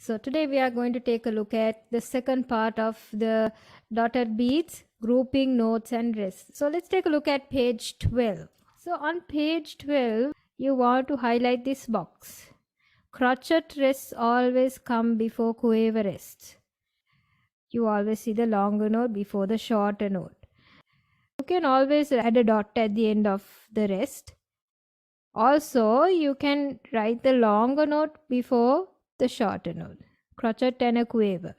So today we are going to take a look at the second part of the dotted beats, grouping, notes and rests. So let's take a look at page 12. So on page 12, you want to highlight this box. Crotchet rests always come before quiver rests. You always see the longer note before the shorter note. You can always add a dot at the end of the rest. Also, you can write the longer note before the shorter note, crotchet and a quiver.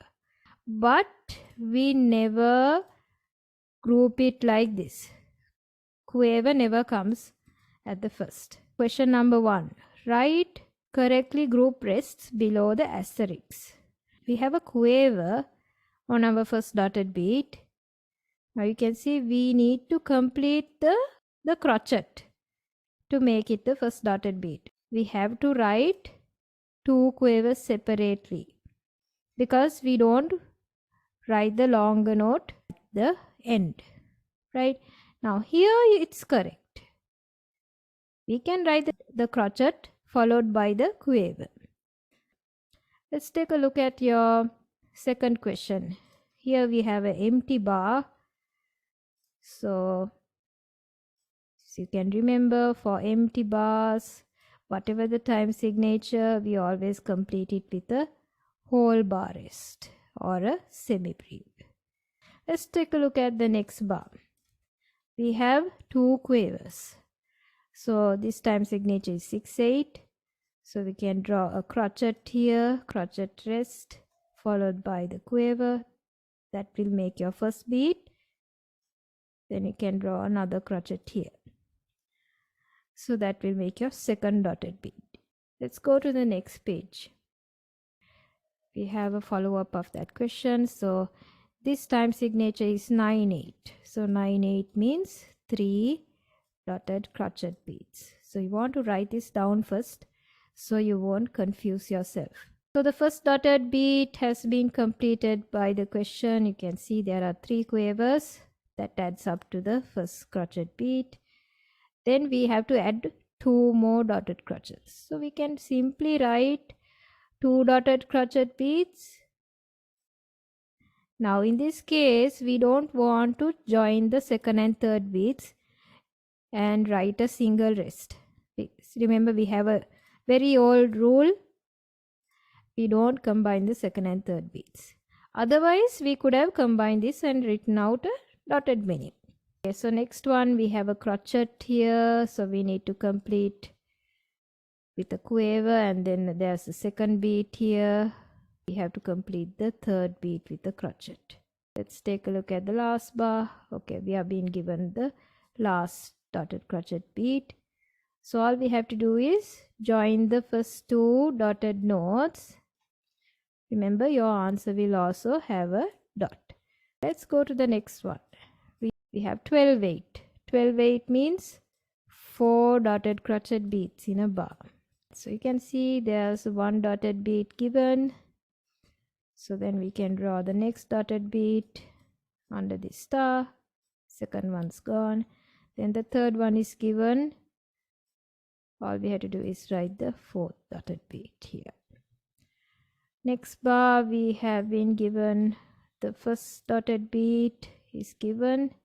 But we never group it like this. Quiver never comes at the first. Question number 1. Write correctly group rests below the asterisks. We have a quiver on our first dotted beat. Now you can see we need to complete the crotchet to make it the first dotted beat. We have to write 2 quavers separately because we don't write the longer note at the end. Right? Now here it's correct. We can write the crotchet followed by the quiver. Let's take a look at your second question. Here we have an empty bar. So you can remember, for empty bars, whatever the time signature, we always complete it with a whole bar rest or a semi-brief. Let's take a look at the next bar. We have 2 quavers. So this time signature is 6/8. So we can draw a crotchet here, crotchet rest, followed by the quiver. That will make your first beat. Then you can draw another crotchet here. So that will make your second dotted beat. Let's go to the next page. We have a follow-up of that question. So this time signature is 9/8. So 9/8 means 3 dotted crotchet beats. So you want to write this down first so you won't confuse yourself. So the first dotted beat has been completed by the question. You can see there are 3 quavers. That adds up to the first crotchet beat. Then we have to add 2 more dotted crotchets. So we can simply write 2 dotted crotchet beats. Now in this case, we don't want to join the second and third beats and write a single rest. Remember, we have a very old rule. We don't combine the second and third beats. Otherwise, we could have combined this and written out a dotted minim. Okay, so next one, we have a crotchet here. So we need to complete with a quiver, and then there's a second beat here. We have to complete the third beat with the crotchet. Let's take a look at the last bar. Okay, we have been given the last dotted crotchet beat. So all we have to do is join the first 2 dotted notes. Remember, your answer will also have a dot. Let's go to the next one. We have 12/8. 12/8 means 4 dotted crotchet beats in a bar. So you can see there's 1 dotted beat given. So then we can draw the next dotted beat under the star. Second one's gone. Then the third one is given. All we have to do is write the 4th dotted beat here. Next bar, we have been given the first dotted beat is given.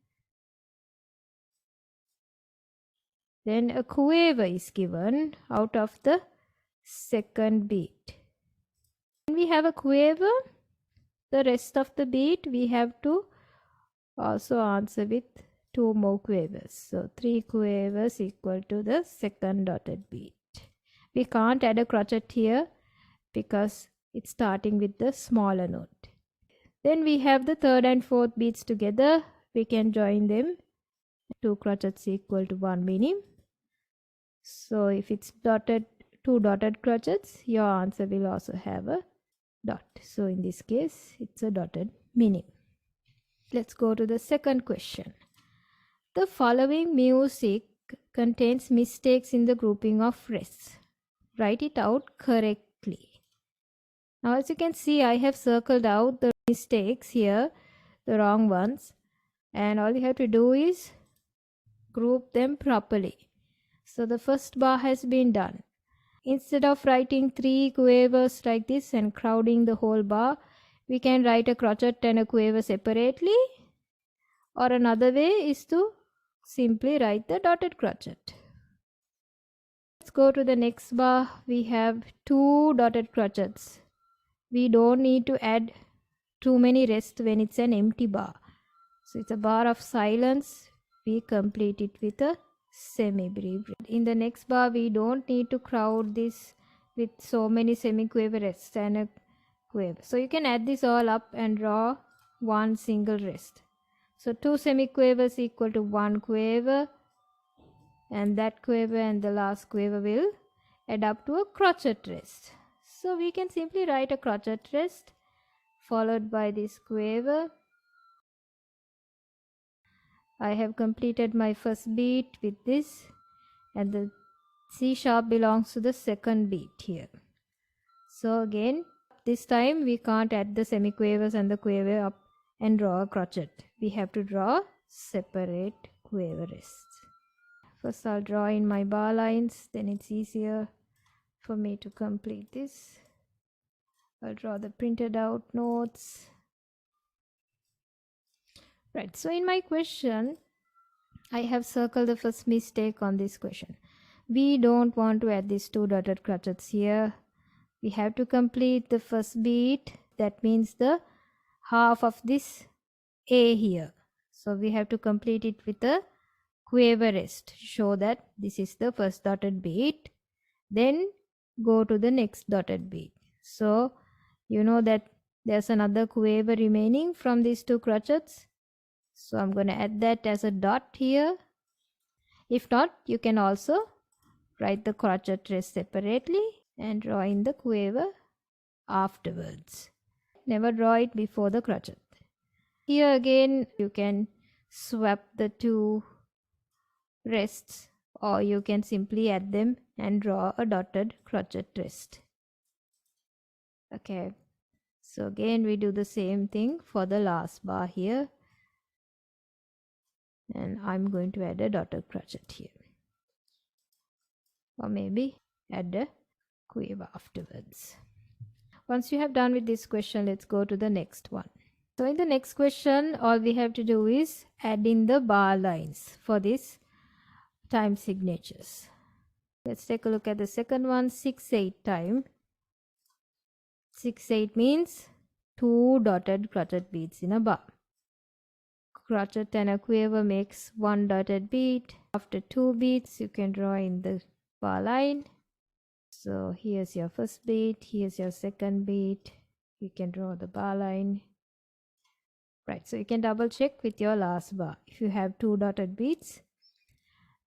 Then a quiver is given out of the second beat. When we have a quiver, the rest of the beat we have to also answer with 2 more quavers. So 3 quavers equal to the second dotted beat. We can't add a crotchet here because it's starting with the smaller note. Then we have the third and fourth beats together. We can join them. 2 crotchets equal to 1 minim. So if it's 2 dotted crotchets, your answer will also have a dot. So in this case, it's a dotted minim. Let's go to the second question. The following music contains mistakes in the grouping of rests. Write it out correctly. Now as you can see, I have circled out the mistakes here, the wrong ones. And all you have to do is group them properly. So the first bar has been done. Instead of writing 3 quavers like this and crowding the whole bar, we can write a crotchet and a quiver separately. Or another way is to simply write the dotted crotchet. Let's go to the next bar. We have 2 dotted crotchets. We don't need to add too many rests when it's an empty bar. So it's a bar of silence. We complete it with a semi-brief. In the next bar, we don't need to crowd this with so many semi-quiver rests and a quiver. So you can add this all up and draw one single rest. So 2 semi-quavers equal to 1 quiver, and that quiver and the last quiver will add up to a crochet rest. So we can simply write a crochet rest followed by this quiver. I have completed my first beat with this, and the C sharp belongs to the second beat here. So again, this time we can't add the semiquavers and the quiver up and draw a crochet. We have to draw separate quiver rests. First I'll draw in my bar lines, then it's easier for me to complete this. I'll draw the printed out notes. Right, so in my question, I have circled the first mistake on this question. We don't want to add these 2 dotted crochets here. We have to complete the first beat. That means the half of this A here. So we have to complete it with a quiver rest to show that this is the first dotted beat. Then go to the next dotted beat. So you know that there's another quiver remaining from these 2 crochets. So I'm going to add that as a dot here. If not, you can also write the crochet rest separately and draw in the quiver afterwards. Never draw it before the crochet. Here again, you can swap the 2 rests, or you can simply add them and draw a dotted crochet rest. Okay, so again we do the same thing for the last bar here, and I'm going to add a dotted crochet here, or maybe add a quiver afterwards. Once you have done with this question, let's go to the next one. So in the next question, all we have to do is add in the bar lines for this time signatures. Let's take a look at the second one, 6-8 time. 6-8 means 2 dotted crochet beads in a bar. Crochet and a quiver makes 1 dotted bead. After 2 beads, you can draw in the bar line. So here's your first bead, here's your second bead. You can draw the bar line. Right, so you can double check with your last bar. If you have 2 dotted beads,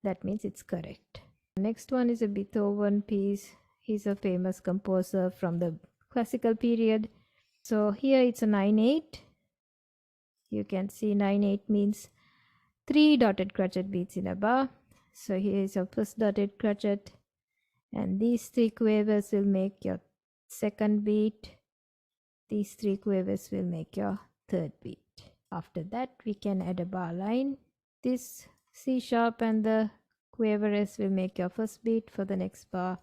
that means it's correct. Next one is a Beethoven piece. He's a famous composer from the classical period. So here it's a 9-8. You can see 9-8 means 3 dotted crochet beads in a bar. So here is your first dotted crochet, and these 3 quavers will make your second beat. These 3 quavers will make your third beat. After that, we can add a bar line. This C sharp and the quiver rest will make your first beat for the next bar.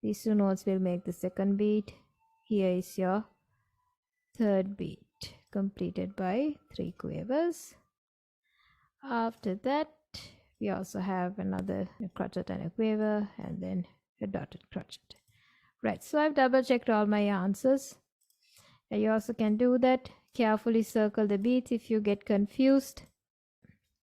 These 2 notes will make the second beat. Here is your third beat, completed by 3 quavers. After that, we also have another crochet and a quiver, and then a dotted crochet. Right, so I've double checked all my answers. And you also can do that. Carefully circle the beads if you get confused.